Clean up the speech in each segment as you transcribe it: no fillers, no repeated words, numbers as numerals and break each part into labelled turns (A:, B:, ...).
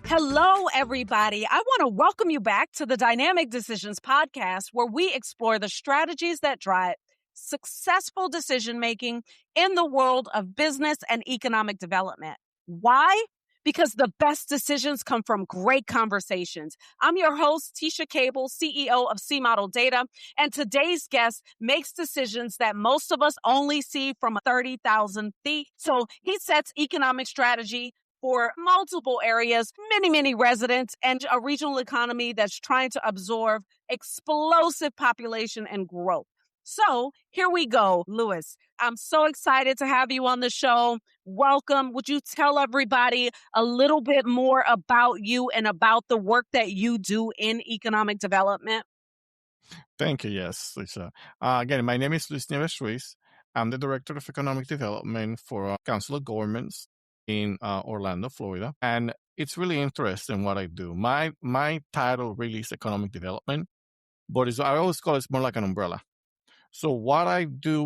A: Hello, everybody. I want to welcome you back to the Dynamic Decisions podcast, where we explore the strategies that drive successful decision making in the world of business and economic development. Why? Because the best decisions come from great conversations. I'm your host, Teasha Cable, CEO of C Model Data, and today's guest makes decisions that most of us only see from 30,000 feet. So he sets economic strategy for multiple areas, many residents, and a regional economy that's trying to absorb explosive population and growth. So here we go, Luis. I'm so excited to have you on the show. Welcome. Would you tell everybody a little bit more about you and about the work that you do in economic development?
B: Thank you. Yes, Lisa. Again, my name is Luis Nieves-Ruiz. I'm the Director of Economic Development for Council of Governments in Orlando, Florida. And it's really interesting what I do. My title really is Economic Development, but I always call it more like an umbrella. So what I do,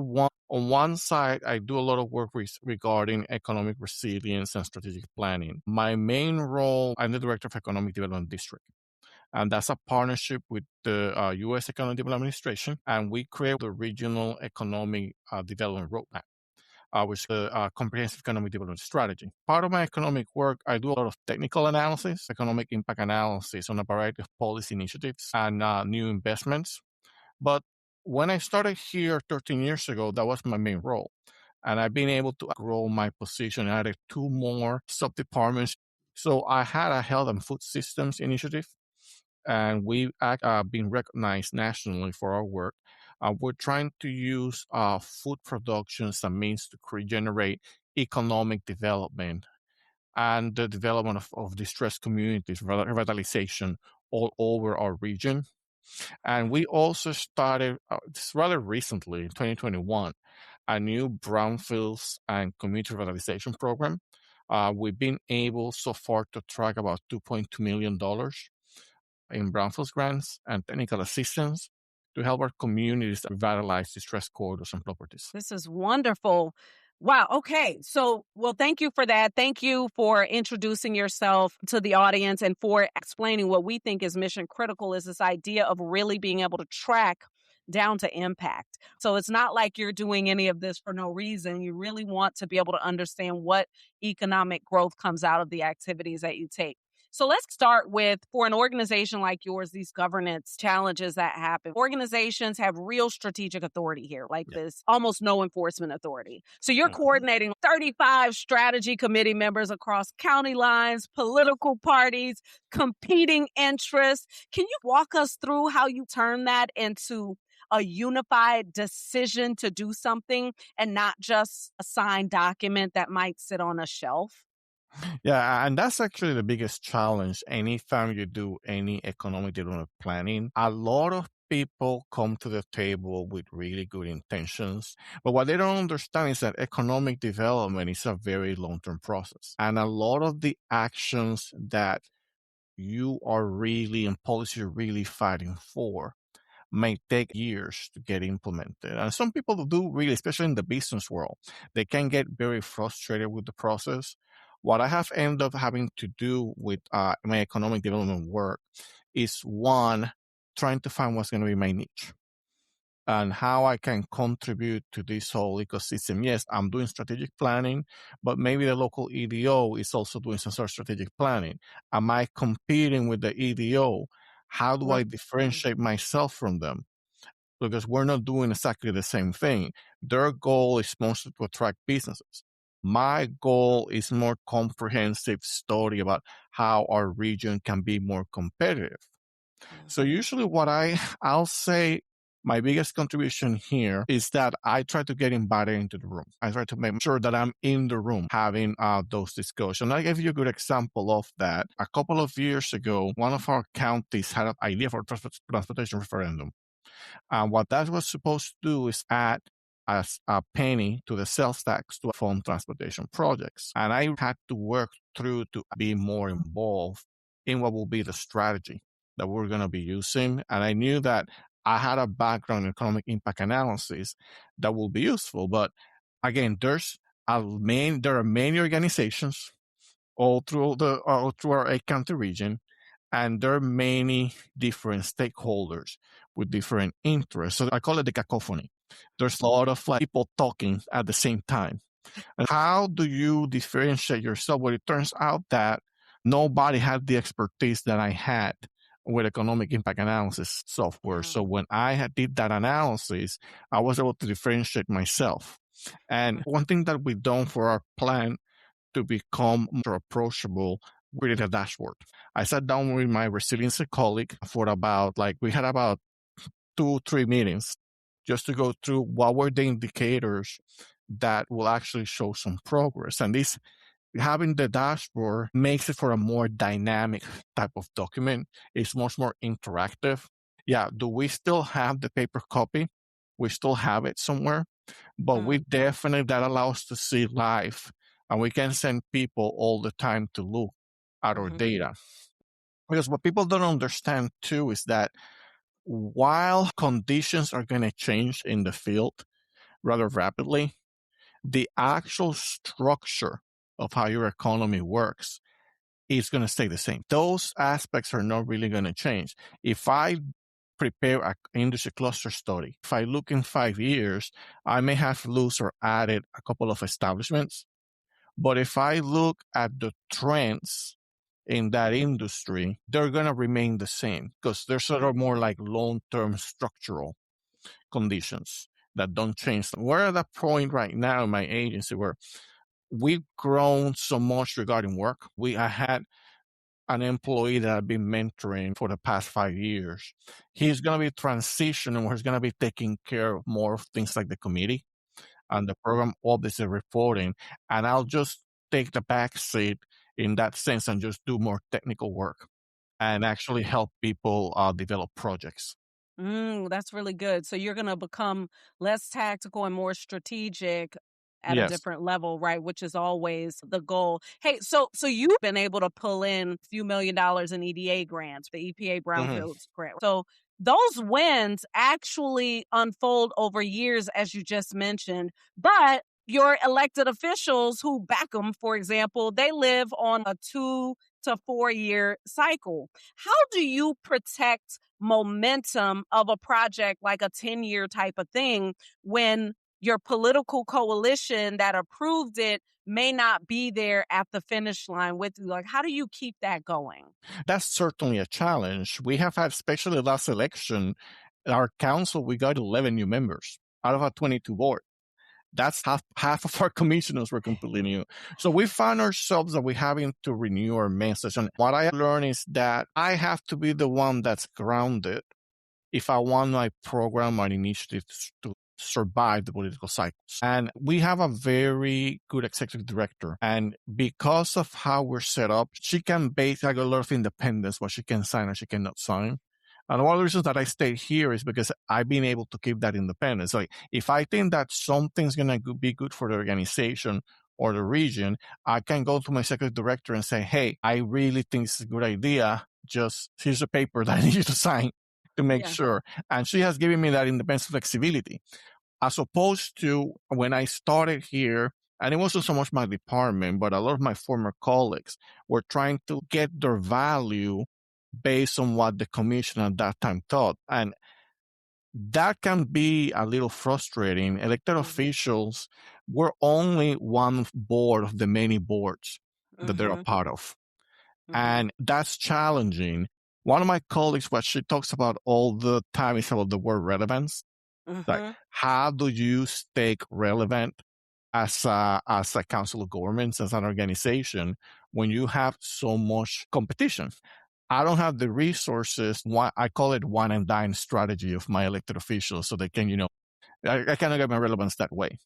B: on one side, I do a lot of work regarding economic resilience and strategic planning. My main role, I'm the Director of Economic Development District. And that's a partnership with the U.S. Economic Development Administration. And we create the Regional Economic Development Roadmap, which is a comprehensive economic development strategy. Part of my economic work, I do a lot of technical analysis, economic impact analysis on a variety of policy initiatives and new investments. But when I started here 13 years ago, that was my main role. And I've been able to grow my position. I added 2 more sub-departments. So I had a health and food systems initiative, and we've been recognized nationally for our work. We're trying to use food production as a means to generate economic development and the development of distressed communities, revitalization all over our region. And we also started, rather recently, in 2021, a new Brownfields and community revitalization program. We've been able so far to track about $2.2 million in Brownfields grants and technical assistance to help our communities revitalize distressed corridors and properties.
A: This is wonderful. Wow. Okay. So, well, thank you for that. Thank you for introducing yourself to the audience and for explaining what we think is mission critical is this idea of really being able to track down to impact. So it's not like you're doing any of this for no reason. You really want to be able to understand what economic growth comes out of the activities that you take. So let's start with, for an organization like yours, these governance challenges that happen. Organizations have real strategic authority here, like this, almost no enforcement authority. So you're coordinating 35 strategy committee members across county lines, political parties, competing interests. Can you walk us through how you turn that into a unified decision to do something and not just a signed document that might sit on a shelf?
B: Yeah, and that's actually the biggest challenge anytime you do any economic development planning. A lot of people come to the table with really good intentions, but what they don't understand is that economic development is a very long-term process. And a lot of the actions that you are really and policy are really fighting for may take years to get implemented. And some people do really, especially in the business world, they can get very frustrated with the process. What I have ended up having to do with my economic development work is, one, trying to find what's going to be my niche and how I can contribute to this whole ecosystem. Yes, I'm doing strategic planning, but maybe the local EDO is also doing some sort of strategic planning. Am I competing with the EDO? How do I differentiate myself from them? Because we're not doing exactly the same thing. Their goal is mostly to attract businesses. My goal is more comprehensive story about how our region can be more competitive. So usually what I'll say my biggest contribution here is that I try to get invited into the room. I try to make sure that I'm in the room having those discussions. I'll give you a good example of that. A couple of years ago, one of our counties had an idea for a transportation referendum. And what that was supposed to do is add as a penny to the sales tax to fund transportation projects. And I had to work through to be more involved in what will be the strategy that we're going to be using. And I knew that I had a background in economic impact analysis that will be useful. But again, there are many organizations all through our 8 county region, and there are many different stakeholders with different interests. So I call it the cacophony. There's a lot of like people talking at the same time. And how do you differentiate yourself? Well, it turns out that nobody had the expertise that I had with economic impact analysis software. So when did that analysis, I was able to differentiate myself. And one thing that we've done for our plan to become more approachable, we did a dashboard. I sat down with my resiliency colleague for we had about 2-3 meetings just to go through what were the indicators that will actually show some progress. And this having the dashboard makes it for a more dynamic type of document. It's much more interactive. Yeah, do we still have the paper copy? We still have it somewhere, but we definitely, that allows to see live, and we can send people all the time to look at our data. Because what people don't understand too is that while conditions are going to change in the field rather rapidly, the actual structure of how your economy works is going to stay the same. Those aspects are not really going to change. If I prepare an industry cluster study, if I look in 5 years, I may have lost or added a couple of establishments. But if I look at the trends in that industry, they're going to remain the same because they're sort of more like long-term structural conditions that don't change. We're at that point right now in my agency where we've grown so much regarding work. I had an employee that I've been mentoring for the past 5 years. He's going to be transitioning where he's going to be taking care of more of things like the committee and the program obviously reporting. And I'll just take the back seat in that sense and just do more technical work and actually help people develop projects.
A: That's really good. So you're going to become less tactical and more strategic at a
B: Yes.
A: different level, right? Which is always the goal. Hey, so you've been able to pull in a few $1 million in EDA grants, the EPA
B: Mhm.
A: Brownfields grant. So those wins actually unfold over years, as you just mentioned, but your elected officials who back them, for example, they live on a 2 to 4 year cycle. How do you protect momentum of a project like a 10-year type of thing when your political coalition that approved it may not be there at the finish line with you? Like, how do you keep that going?
B: That's certainly a challenge. We have had, especially last election, our council, we got 11 new members out of our 22 board. That's half of our commissioners were completely new. So we found ourselves that we're having to renew our message. And what I learned is that I have to be the one that's grounded if I want my program and initiatives to survive the political cycles. And we have a very good executive director. And because of how we're set up, she can basically a lot of independence, what she can sign and she cannot sign. And one of the reasons that I stayed here is because I've been able to keep that independence. Like if I think that something's going to be good for the organization or the region, I can go to my executive director and say, hey, I really think it's a good idea. Just here's a paper that I need you to sign to make sure. And she has given me that independence flexibility. As opposed to when I started here, and it wasn't so much my department, but a lot of my former colleagues were trying to get their value based on what the commission at that time thought. And that can be a little frustrating. Elected officials were only one board of the many boards that they're a part of. And that's challenging. One of my colleagues, what she talks about all the time is about the word relevance. Like, how do you stay relevant as a council of governments, as an organization, when you have so much competition? I don't have the resources. I call it one and dine strategy of my elected officials, so they can, I cannot get my relevance that way.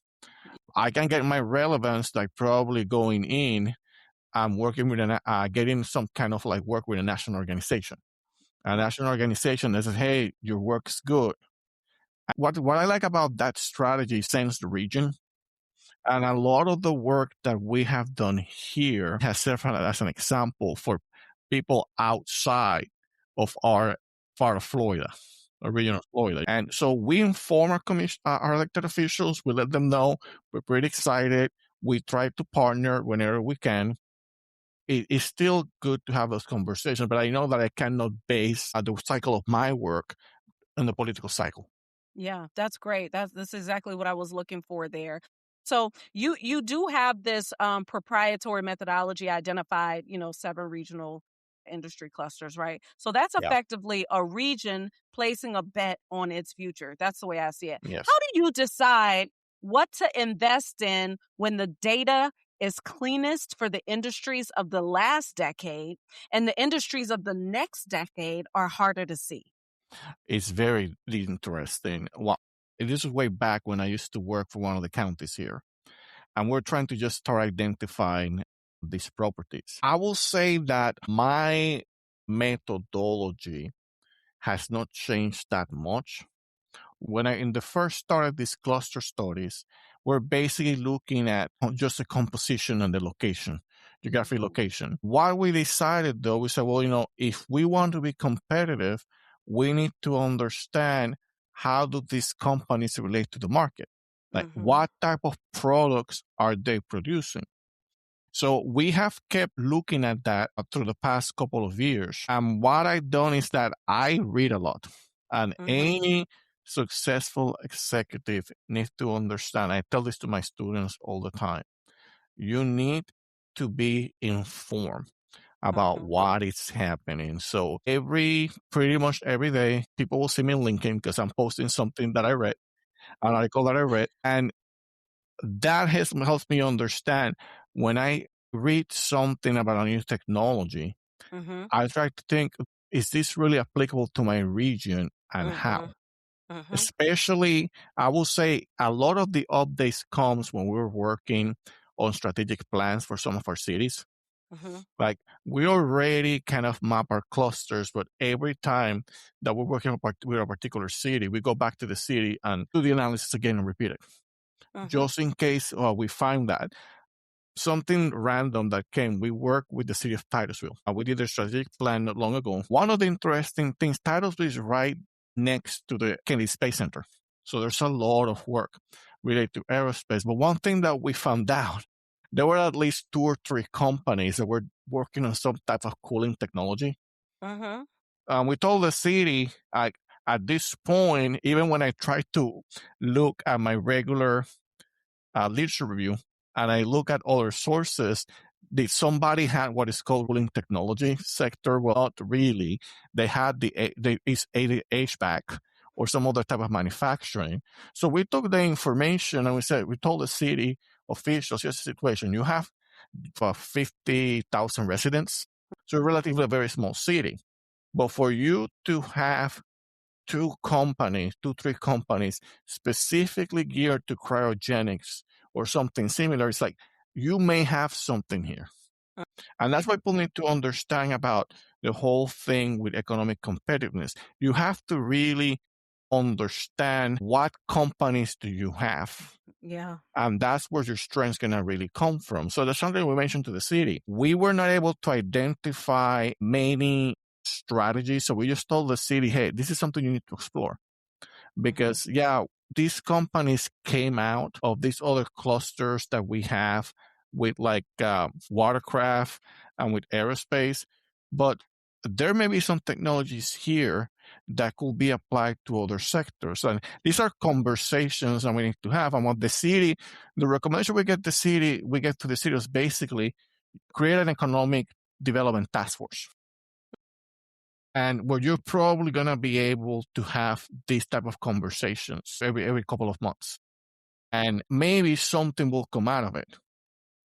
B: I can get my relevance like probably going in. I'm working with getting some kind of like work with a national organization. A national organization that says, hey, your work's good. What I like about that strategy sends the region. And a lot of the work that we have done here has served as an example for people outside of our part of Florida, our region of Florida. And so we inform our elected officials. We let them know we're pretty excited. We try to partner whenever we can. it's still good to have those conversations, but I know that I cannot base the cycle of my work on the political cycle.
A: Yeah, that's great. That's exactly what I was looking for there. So you do have this proprietary methodology identified, 7 regional industry clusters, right? So that's
B: Yeah.
A: effectively a region placing a bet on its future. That's the way I see it. How
B: Yes.
A: do you decide what to invest in when the data is cleanest for the industries of the last decade and the industries of the next decade are harder to see?
B: It's very interesting. Well, this is way back when I used to work for one of the counties here, and we're trying to just start identifying these properties. I will say that my methodology has not changed that much. When I in the first started these cluster studies, we're basically looking at just the composition and the location, geographic location. What we decided though, we said, well, if we want to be competitive, we need to understand how do these companies relate to the market? Like
A: Mm-hmm.
B: what type of products are they producing? So we have kept looking at that through the past couple of years. And what I've done is that I read a lot. And
A: Mm-hmm.
B: any successful executive needs to understand. I tell this to my students all the time. You need to be informed about
A: Mm-hmm.
B: what is happening. So pretty much every day, people will see me on LinkedIn because I'm posting something that I read, an article that I read. And that has helps me understand when I read something about a new technology,
A: Mm-hmm.
B: I try to think, is this really applicable to my region and how?
A: Mm-hmm. Mm-hmm.
B: Especially, I will say a lot of the updates comes when we're working on strategic plans for some of our cities.
A: Mhm,
B: Like we already kind of map our clusters, but every time that we're working with a particular city, we go back to the city and do the analysis again and repeat it,
A: mhm,
B: just in case we find that something random that came. We worked with the city of Titusville. We did a strategic plan not long ago. One of the interesting things, Titusville is right next to the Kennedy Space Center. So there's a lot of work related to aerospace. But one thing that we found out, there were at least 2 or 3 companies that were working on some type of cooling technology.
A: mhm,
B: We told the city, like, at this point, even when I tried to look at my regular literature review and I look at other sources, did somebody had what is called cooling technology sector? Well, not really. They had it's HVAC or some other type of manufacturing. So we took the information and we told the city officials, here's the situation. You have 50,000 residents. So relatively a very small city. But for you to have 2, 3 companies specifically geared to cryogenics or something similar, it's like you may have something here. And that's why people need to understand about the whole thing with economic competitiveness. You have to really understand what companies do you have.
A: yeah,
B: And that's where your strength's going to really come from. So that's something we mentioned to the city. We were not able to identify many strategies. So we just told the city, hey, this is something you need to explore
A: mhm,
B: because these companies came out of these other clusters that we have with like watercraft and with aerospace, but there may be some technologies here that could be applied to other sectors. And these are conversations that we need to have. And what the recommendation we get to the city is basically create an economic development task force and where you're probably going to be able to have these type of conversations every couple of months and maybe something will come out of it,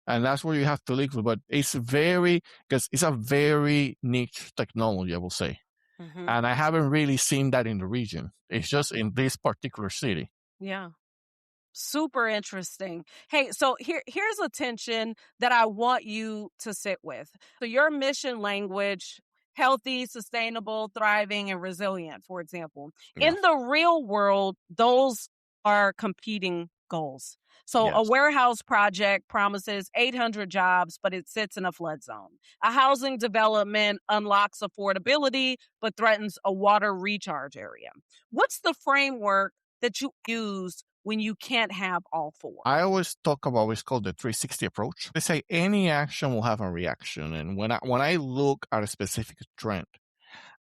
B: and that's where you have to look for. But because it's a very niche technology, I will say,
A: mhm,
B: and I haven't really seen that in the region. It's just in this particular city.
A: yeah. Super interesting. Hey, so here's a tension that I want you to sit with. So your mission language, healthy, sustainable, thriving, and resilient, for example.
B: Yeah.
A: In the real world, those are competing goals. So a
B: Yes.
A: warehouse project promises 800 jobs, but it sits in a flood zone. A housing development unlocks affordability, but threatens a water recharge area. What's the framework that you use when you can't have all four?
B: I always talk about what's called the 360 approach. They say any action will have a reaction. And when I look at a specific trend,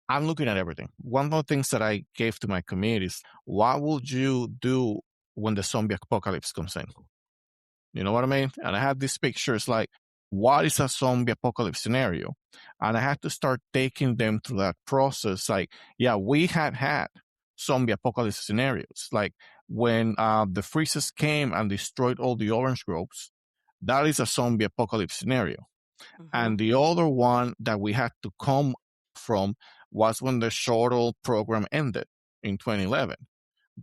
B: I'm looking at everything. One of the things that I gave to my community is, what would you do when the zombie apocalypse comes in? You know what I mean? And I had these pictures like, what is a zombie apocalypse scenario? And I had to start taking them through that process. Like, yeah, we had zombie apocalypse scenarios. Like when the freezes came and destroyed all the orange groves, that is a zombie apocalypse scenario.
A: Mhm.
B: And the other one that we had to come from was when the shuttle program ended in 2011.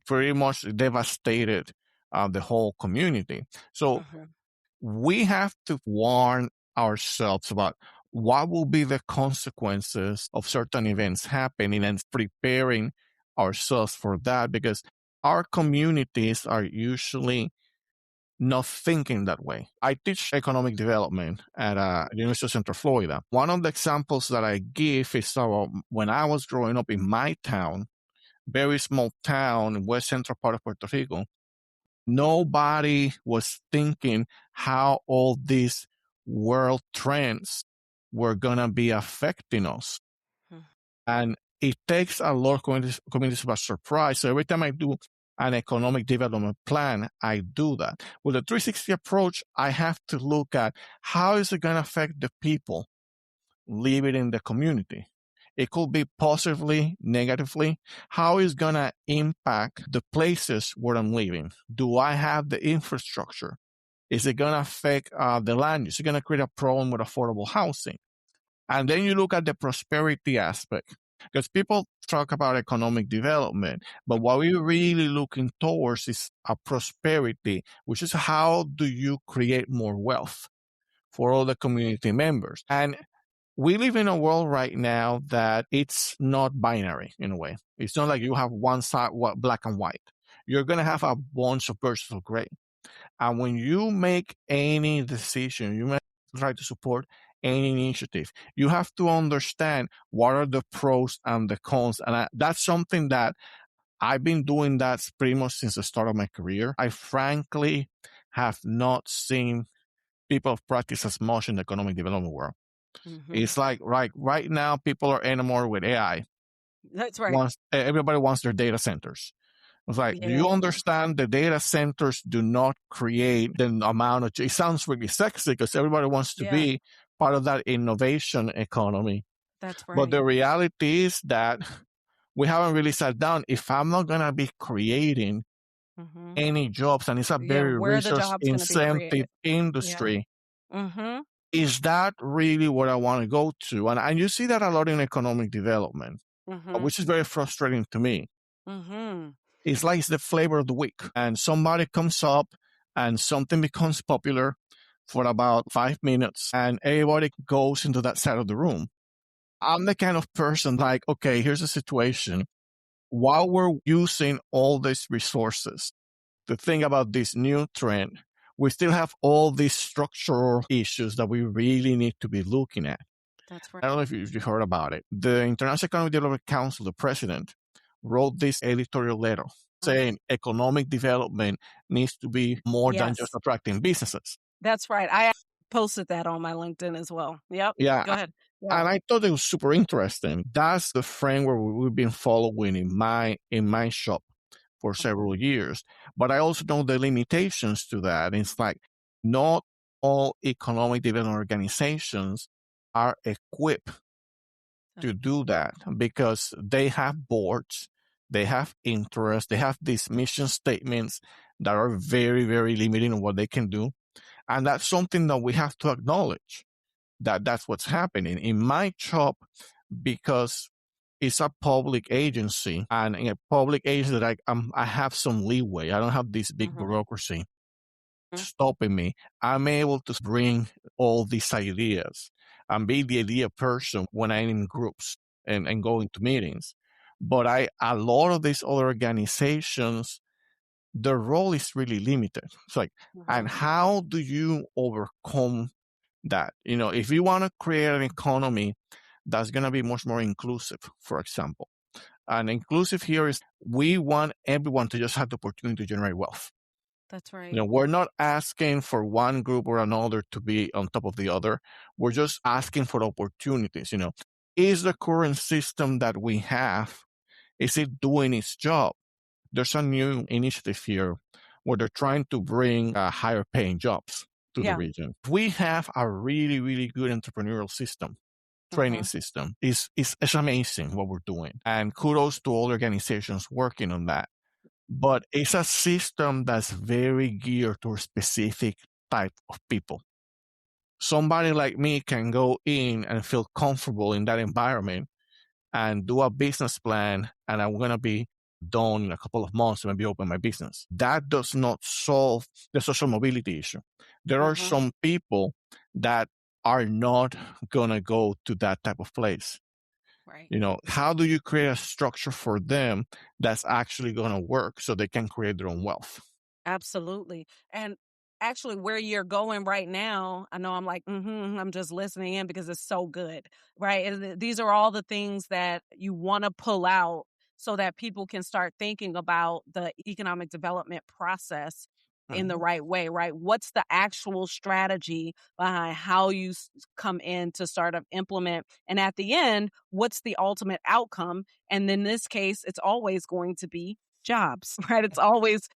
B: Pretty much devastated the whole community. So
A: Mhm.
B: we have to warn ourselves about what will be the consequences of certain events happening and preparing ourselves for that, because our communities are usually not thinking that way. I teach economic development at University of Central Florida. One of the examples that I give is when I was growing up in my town, very small town in west central part of Puerto Rico, nobody was thinking how all these world trends were going to be affecting us.
A: Mhm.
B: And it takes a lot of communities by surprise. So every time I do an economic development plan, I do that. With a 360 approach, I have to look at how is it going to affect the people living in the community. It could be positively, negatively. How is going to impact the places where I'm living? Do I have the infrastructure? Is it going to affect the land use? Is it going to create a problem with affordable housing? And then you look at the prosperity aspect, because people talk about economic development, but what we're really looking towards is a prosperity, which is how do you create more wealth for all the community members? And we live in a world right now that it's not binary in a way. It's not like you have one side, black and white. You're going to have a bunch of versions of gray. And when you make any decision, you may try to support any initiative, you have to understand what are the pros and the cons. And that's something that I've been doing that pretty much since the start of my career. I frankly have not seen people practice as much in the economic development world.
A: Mhm.
B: It's like right now, people are enamored with AI.
A: That's right.
B: Everybody wants their data centers. It's like, do you
A: Yeah.
B: understand the data centers do not create the amount of, it sounds really sexy because everybody wants to
A: Yeah.
B: be part of that innovation economy.
A: That's
B: But
A: right.
B: the reality is that we haven't really sat down. If I'm not going to be creating
A: Mhm.
B: any jobs, and it's a
A: Yeah,
B: very
A: where are the
B: resource
A: jobs gonna be
B: incentive
A: created? Yeah.
B: industry,
A: Mhm.
B: is that really what I want to go to? And you see that a lot in economic development,
A: Mhm.
B: which is very frustrating to me.
A: Mhm.
B: It's like it's the flavor of the week. And somebody comes up and something becomes popular for about 5 minutes and everybody goes into that side of the room. I'm the kind of person like, okay, here's the situation. While we're using all these resources to think about this new trend, we still have all these structural issues that we really need to be looking at.
A: That's right.
B: I don't know if you heard about it. The International Economic Development Council, the president, wrote this editorial letter saying economic development needs to be more than just
A: Yes.
B: attracting businesses.
A: That's right. I posted that on my LinkedIn as well. Yep.
B: Yeah.
A: Go ahead. Yeah.
B: And I thought it was super interesting. That's the framework we've been following in my shop for
A: Mhm.
B: several years. But I also know the limitations to that. It's like not all economic development organizations are equipped to do that because they have boards, they have interests, they have these mission statements that are very, very limiting on what they can do. And that's something that we have to acknowledge that that's what's happening in my shop, because it's a public agency, and in a public agency that I have some leeway. I don't have this big
A: Mhm.
B: bureaucracy
A: Mhm.
B: stopping me. I'm able to bring all these ideas and be the idea person when I'm in groups and going to meetings. But a lot of these other organizations, the role is really limited. It's like, and
A: Mhm.
B: how do you overcome that? If you want to create an economy that's going to be much more inclusive, for example, And inclusive here is we want everyone to just have the opportunity to generate wealth.
A: That's right.
B: We're not asking for one group or another to be on top of the other. We're just asking for opportunities. Is the current system that we have, is it doing its job? There's a new initiative here where they're trying to bring higher paying jobs to the
A: Yeah.
B: region. We have a really, really good entrepreneurial system, training system. It's amazing what we're doing. And kudos to all organizations working on that. But it's a system that's very geared to a specific type of people. Somebody like me can go in and feel comfortable in that environment and do a business plan, and I'm going to be done in a couple of months and maybe open my business. That does not solve the social mobility issue. There are some people that are not going to go to that type of place.
A: Right.
B: How do you create a structure for them that's actually going to work so they can create their own wealth?
A: Absolutely. And actually, where you're going right now, I know I'm like, I'm just listening in because it's so good, right? And these are all the things that you want to pull out so that people can start thinking about the economic development process in the right way, right? What's the actual strategy behind how you come in to start to implement? And at the end, what's the ultimate outcome? And in this case, it's always going to be jobs, right? It's always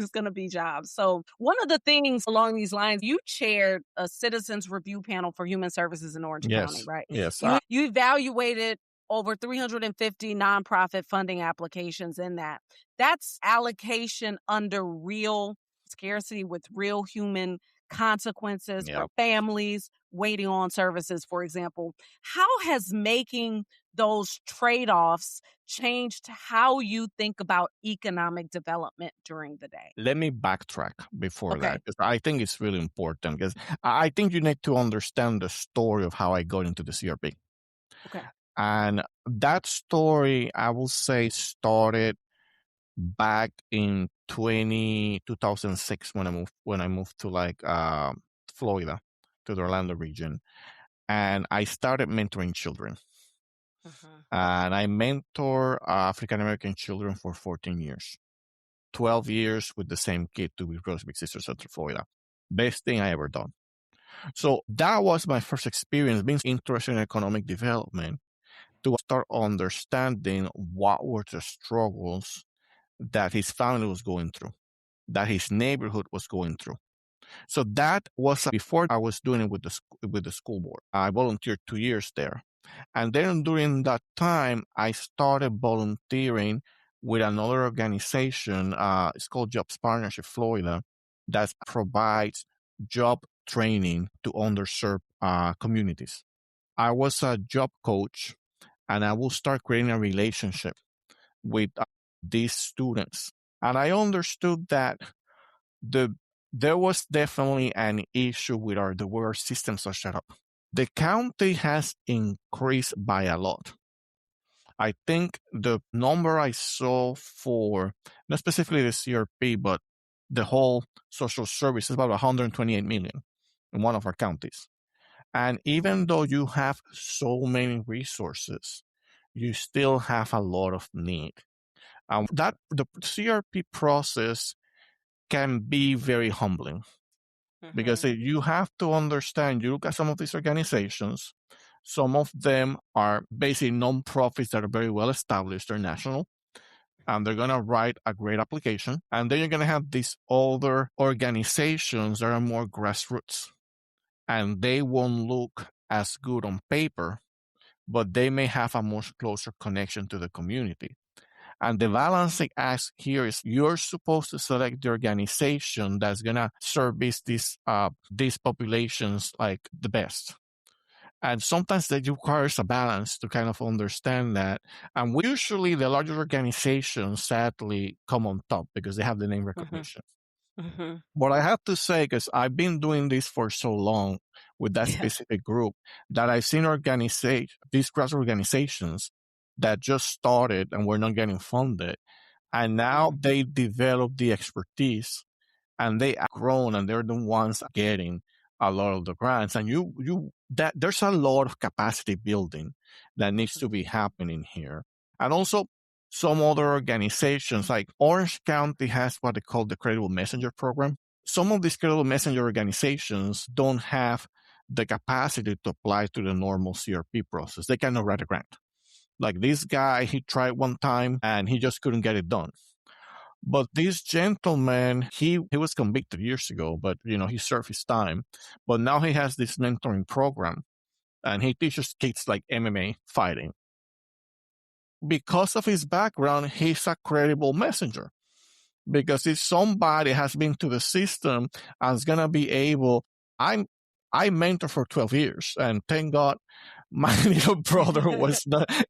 A: going to be jobs. So one of the things along these lines, you chaired a citizens review panel for human services in Orange County,
B: Yes.
A: right?
B: Yes.
A: You evaluated over 350 nonprofit funding applications in that. That's allocation under real scarcity with real human consequences for
B: Yep.
A: families waiting on services, for example. How has making those trade-offs changed how you think about economic development during the day?
B: Let me backtrack before
A: Okay.
B: that, because I think it's really important, because I think you need to understand the story of how I got into the CRP.
A: Okay.
B: And that story, I will say, started back in 2006 when I moved to Florida, to the Orlando region, and I started mentoring children. And I mentor African American children for 14 years, 12 years with the same kid to be Rose Big Sister Central Florida. Best thing I ever done. So that was my first experience being interested in economic development, to start understanding what were the struggles that his family was going through, that his neighborhood was going through. So that was before I was doing it with the school board. I volunteered 2 years there. And then during that time, I started volunteering with another organization. It's called Jobs Partnership Florida, that provides job training to underserved communities. I was a job coach, and I will start creating a relationship with these students. And I understood that there was definitely an issue with the way our systems are set up. The county has increased by a lot. I think the number I saw for, not specifically the CRP, but the whole social service is about 128 million in one of our counties. And even though you have so many resources, you still have a lot of need. That the CRP process can be very humbling, because you have to understand, you look at some of these organizations, some of them are basically non-profits that are very well established, they're national, and they're going to write a great application. And then you're going to have these other organizations that are more grassroots, and they won't look as good on paper, but they may have a much closer connection to the community. And the balancing act here is you're supposed to select the organization that's going to service these populations like the best. And sometimes that requires a balance to kind of understand that. And usually the larger organizations sadly come on top because they have the name recognition. But I have to say, because I've been doing this for so long with that specific group, that I've seen these grassroots organizations that just started and were not getting funded. And now they develop the expertise and they have grown, and they're the ones getting a lot of the grants. And that there's a lot of capacity building that needs to be happening here. And also some other organizations like Orange County has what they call the Credible Messenger program. Some of these Credible Messenger organizations don't have the capacity to apply to the normal CRP process. They cannot write a grant. Like this guy, he tried one time and he just couldn't get it done. But this gentleman, he was convicted years ago, but he served his time. But now he has this mentoring program and he teaches kids like MMA fighting. Because of his background, he's a credible messenger. Because if somebody has been to the system and is gonna be able, I mentor for 12 years, and thank God my little brother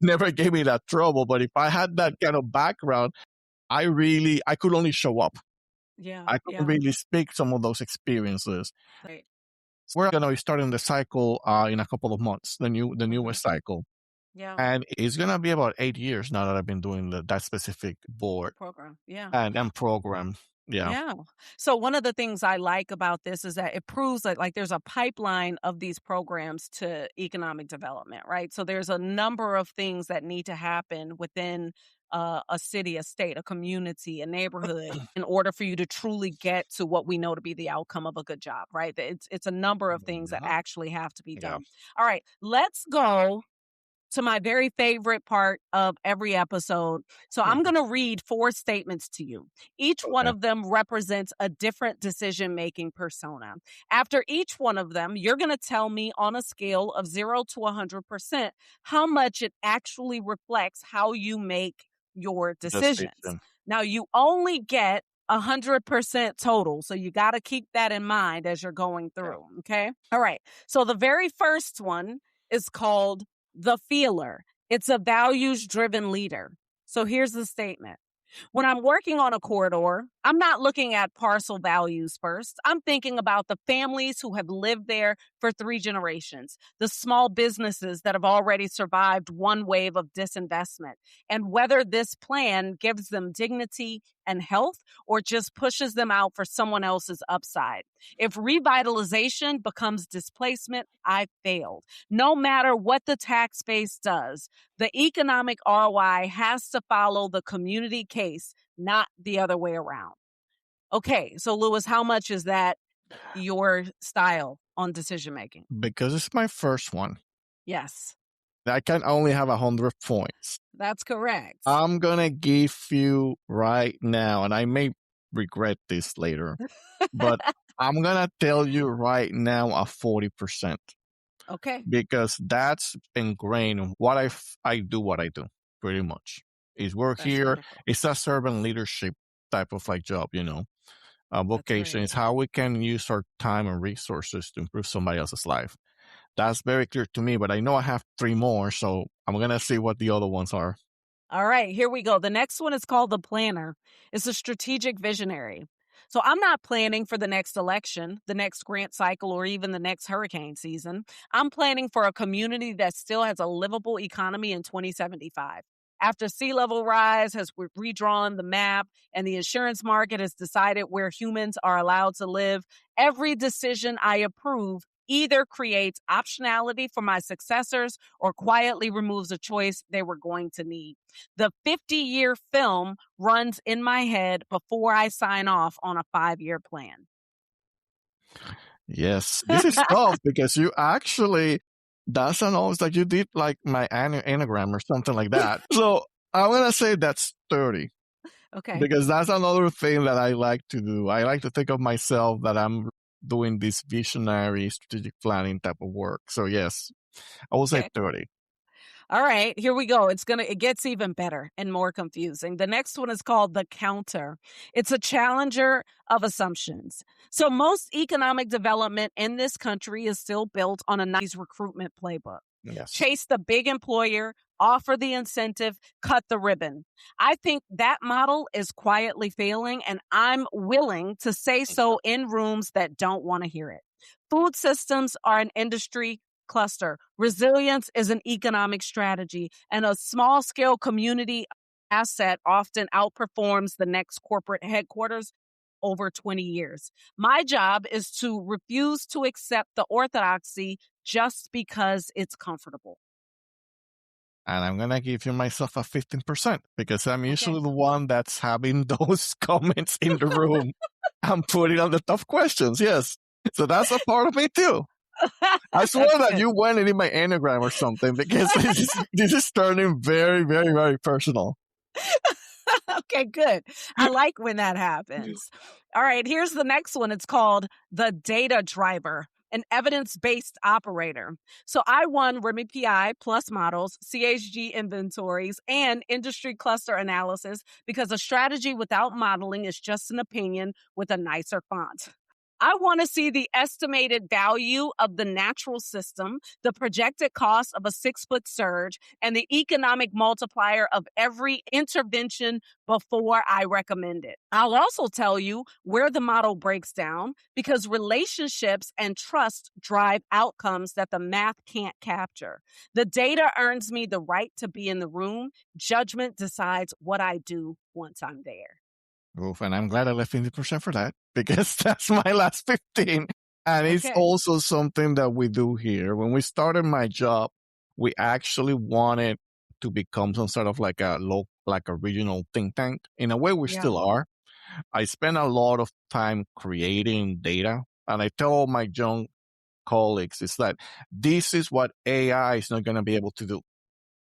B: never gave me that trouble. But if I had that kind of background, I could only show up.
A: Yeah.
B: I couldn't really speak some of those experiences.
A: Right.
B: We're gonna be starting the cycle in a couple of months, the newest cycle.
A: Yeah.
B: And it's going to be about 8 years now that I've been doing that specific board
A: Program. Yeah.
B: and program. Yeah.
A: Yeah. So one of the things I like about this is that it proves that like there's a pipeline of these programs to economic development, right? So there's a number of things that need to happen within a city, a state, a community, a neighborhood in order for you to truly get to what we know to be the outcome of a good job, right? It's a number of things that actually have to be done. All right, let's go to my very favorite part of every episode. So I'm going to read 4 statements to you. Each one of them represents a different decision-making persona. After each one of them, you're going to tell me on a scale of 0 to 100% how much it actually reflects how you make your decisions. Now, you only get 100% total. So you got to keep that in mind as you're going through. Okay. All right. So the very first one is called the feeler. It's a values-driven leader. So here's the statement. When I'm working on a corridor, I'm not looking at parcel values first. I'm thinking about the families who have lived there for 3 generations, the small businesses that have already survived one wave of disinvestment, and whether this plan gives them dignity and health or just pushes them out for someone else's upside. If revitalization becomes displacement, I failed. No matter what the tax base does, the economic ROI has to follow the community case, not the other way around. Okay, so Luis, how much is that your style on decision making?
B: Because it's my first one.
A: Yes.
B: I can only have 100 points.
A: That's correct.
B: I'm going to give you right now, and I may regret this later, but I'm going to tell you right now a 40%.
A: Okay.
B: Because that's ingrained in what I do, pretty much. Is work here. Wonderful. It's a servant leadership type of like job, vocation. It's how we can use our time and resources to improve somebody else's life. That's very clear to me, but I know I have 3 more, so I'm going to see what the other ones are.
A: All right, here we go. The next one is called the planner. It's a strategic visionary. So I'm not planning for the next election, the next grant cycle, or even the next hurricane season. I'm planning for a community that still has a livable economy in 2075. After sea level rise has redrawn the map and the insurance market has decided where humans are allowed to live, every decision I approve either creates optionality for my successors or quietly removes a choice they were going to need. The 50-year film runs in my head before I sign off on a 5-year plan.
B: Yes, this is tough because you actually, that's an always like you did like my anagram or something like that. So I'm going to say that's 30.
A: Okay.
B: Because that's another thing that I like to do. I like to think of myself that I'm doing this visionary strategic planning type of work. So yes, I will say 30.
A: All right, here we go. It gets even better and more confusing. The next one is called the counter. It's a challenger of assumptions. So most economic development in this country is still built on a 90s recruitment playbook.
B: Yes.
A: Chase the big employer, offer the incentive, cut the ribbon. I think that model is quietly failing, and I'm willing to say so in rooms that don't want to hear it. Food systems are an industry cluster. Resilience is an economic strategy, and a small-scale community asset often outperforms the next corporate headquarters over 20 years. My job is to refuse to accept the orthodoxy just because it's comfortable.
B: and I'm going to give you myself a 15% because I'm
A: Okay.
B: usually the one that's having those comments in the room and putting on the tough questions. Yes. So that's a part of me too. I
A: That's
B: swear that
A: good.
B: you went in my Enneagram or something because this is turning very, very, very personal.
A: Okay, good. I like when that happens. All right, here's the next one. It's called the data driver, an evidence-based operator. So I won REMI PI plus models, CHG inventories, and industry cluster analysis because a strategy without modeling is just an opinion with a nicer font. I want to see the estimated value of the natural system, the projected cost of a 6-foot surge, and the economic multiplier of every intervention before I recommend it. I'll also tell you where the model breaks down because relationships and trust drive outcomes that the math can't capture. The data earns me the right to be in the room. Judgment decides what I do once I'm there.
B: Oof, and I'm glad I left 50% for that because that's my last 15. And it's
A: Okay.
B: also something that we do here. When we started my job, we actually wanted to become some sort of like a regional think tank. In a way, we
A: Yeah.
B: still are. I spend a lot of time creating data, and I tell all my young colleagues, it's like this is what AI is not going to be able to do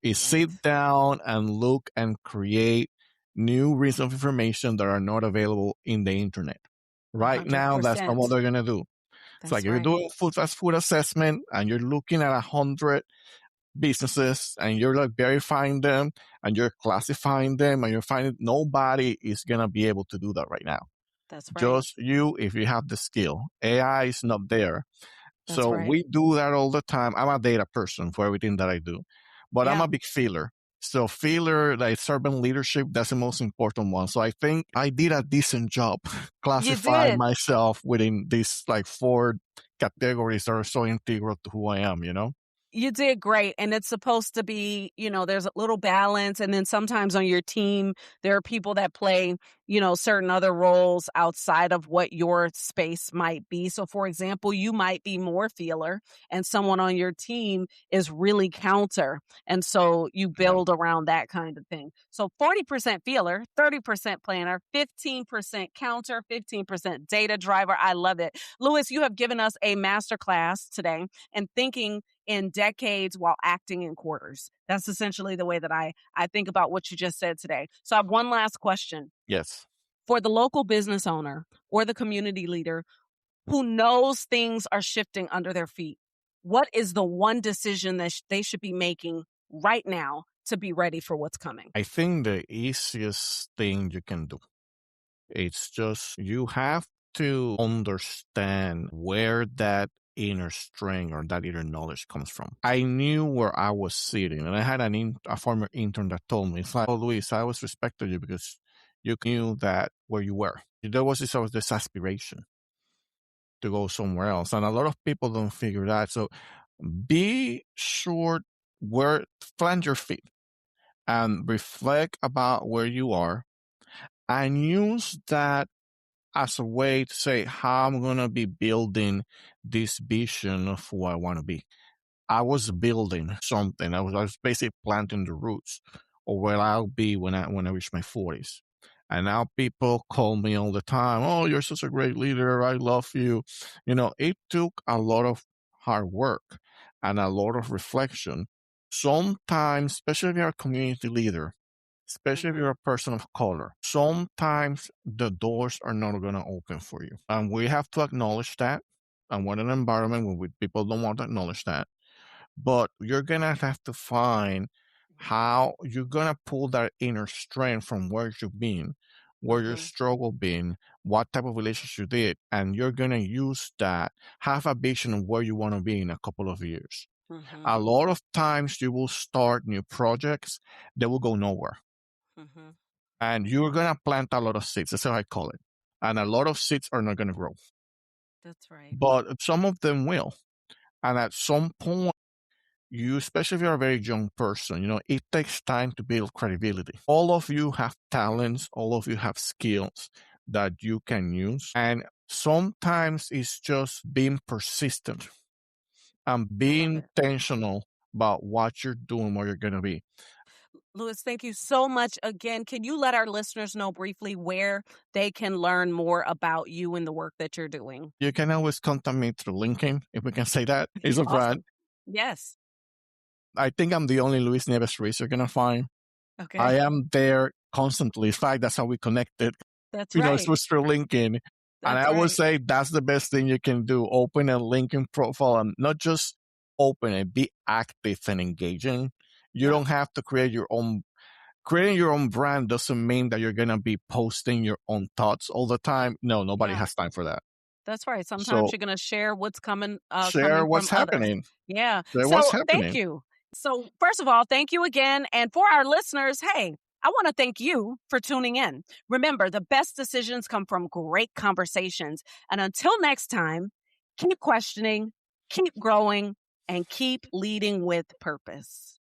B: is
A: Right.
B: sit down and look and create new reads of information that are not available in the internet. Right now, that's not what
A: 100%.
B: they're going to do. It's like
A: That's
B: if you're
A: right.
B: doing fast food assessment and you're looking at 100 businesses and you're like verifying them and you're classifying them and you're finding nobody is going to be able to do that right now.
A: That's right.
B: Just you, if you have the skill. AI is not there.
A: That's
B: So
A: right.
B: we do that all the time. I'm a data person for everything that I do, but I'm
A: Yeah.
B: a big feeler. So feeler, like servant leadership, that's the most important one. So I think I did a decent job
A: You
B: classifying
A: did.
B: myself within these like 4 categories that are so integral to who I am, you know?
A: You did great. And it's supposed to be, there's a little balance. And then sometimes on your team, there are people that play, certain other roles outside of what your space might be. So, for example, you might be more feeler and someone on your team is really counter. And so you
B: Yeah.
A: build around that kind of thing. So 40% feeler, 30% planner, 15% counter, 15% data driver. I love it. Luis, you have given us a masterclass today and thinking in decades while acting in quarters. That's essentially the way that I think about what you just said today. So I have one last question.
B: Yes.
A: For the local business owner or the community leader who knows things are shifting under their feet, what is the one decision that they should be making right now to be ready for what's coming?
B: I think the easiest thing you can do, it's just you have to understand where that inner strength or that inner knowledge comes from. I knew where I was sitting, and I had a former intern that told me, "It's like, oh, Luis, I always respected you because you knew that where you were. There was this aspiration to go somewhere else, and a lot of people don't figure that. So be sure where plant your feet and reflect about where you are, and use that as a way to say how I'm going to be building this vision of who I want to be. I was building something. I was basically planting the roots of where I'll be when I reach my 40s. And now people call me all the time. Oh, you're such a great leader. I love you. It took a lot of hard work and a lot of reflection. Sometimes, especially if you're a community leader, especially if
A: Mhm.
B: you're a person of color, sometimes the doors are not going to open for you. And we have to acknowledge that. And we're in an environment where people don't want to acknowledge that. But you're going to have to find how you're going to pull that inner strength from where you've been, where your
A: Mhm.
B: struggle been, what type of relationship you did. And you're going to use that, have a vision of where you want to be in a couple of years.
A: Mhm.
B: A lot of times you will start new projects that will go nowhere,
A: Mhm.
B: and you're going to plant a lot of seeds. That's how I call it. And a lot of seeds are not going to grow,
A: That's right.
B: but some of them will. And at some point, especially if you're a very young person, it takes time to build credibility. All of you have talents, all of you have skills that you can use. And sometimes it's just being persistent and
A: I love
B: being
A: it.
B: intentional about what you're doing, where you're going to be.
A: Luis, thank you so much again. Can you let our listeners know briefly where they can learn more about you and the work that you're doing?
B: You can always contact me through LinkedIn, if we can say that. It's a brand.
A: Awesome. Yes.
B: I think I'm the only Luis Nieves-Ruiz you're going to find. I
A: Okay.
B: am there constantly. In fact, that's how we connected.
A: That's
B: It's
A: right.
B: was through LinkedIn. And
A: That's
B: I would
A: right.
B: say that's the best thing you can do. Open a LinkedIn profile and not just open it, be active and engaging. You
A: Yeah.
B: don't have to create your own. Creating your own brand doesn't mean that you're going to be posting your own thoughts all the time. No, nobody
A: Yeah.
B: has time for that.
A: That's right. Sometimes
B: So
A: you're going to share what's
B: share
A: coming
B: what's
A: from others.
B: happening.
A: Yeah.
B: Share what's
A: So thank
B: happening.
A: you. So first of all, thank you again. And for our listeners, hey, I want to thank you for tuning in. Remember, the best decisions come from great conversations. And until next time, keep questioning, keep growing, and keep leading with purpose.